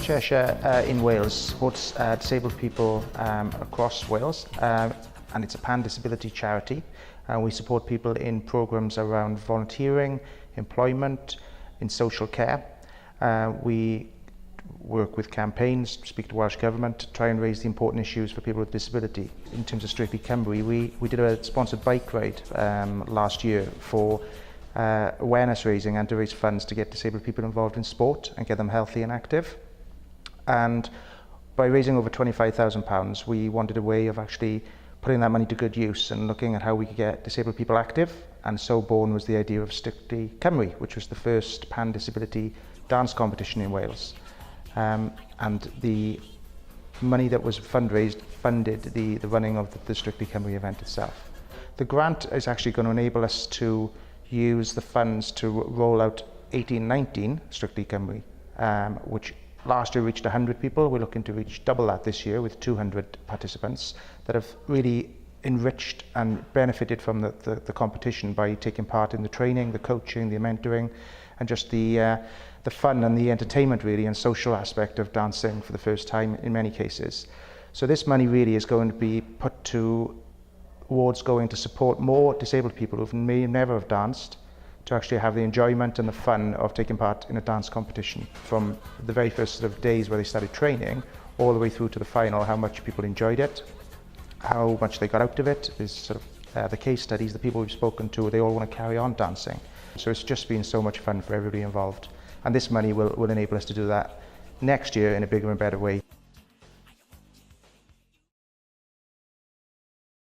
Cheshire in Wales supports disabled people across Wales, and it's a pan-disability charity. We support people in programmes around volunteering, employment, in social care. We work with campaigns, speak to Welsh Government to try and raise the important issues for people with disability. In terms of Sctrictly Cymru, we did a sponsored bike ride last year for awareness raising and to raise funds to get disabled people involved in sport and get them healthy and active. And by raising over £25,000, we wanted a way of actually putting that money to good use and looking at how we could get disabled people active. And so born was the idea of Sctrictly Cymru, which was the first pan-disability dance competition in Wales. And the money that was fundraised funded the running of the Sctrictly Cymru event itself. The grant is actually going to enable us to use the funds to roll out 18-19 Sctrictly Cymru, which last year reached 100 people. We're looking to reach double that this year with 200 participants that have really enriched and benefited from the competition by taking part in the training, the coaching, the mentoring, and just the fun and the entertainment really and social aspect of dancing for the first time in many cases. So this money really is going to be put towards going to support more disabled people who may never have danced to actually have the enjoyment and the fun of taking part in a dance competition from the very first sort of days where they started training all the way through to the final, how much people enjoyed it, how much they got out of it. There's sort of the case studies, the people we've spoken to, they all want to carry on dancing. So it's just been so much fun for everybody involved. And this money will enable us to do that next year in a bigger and better way.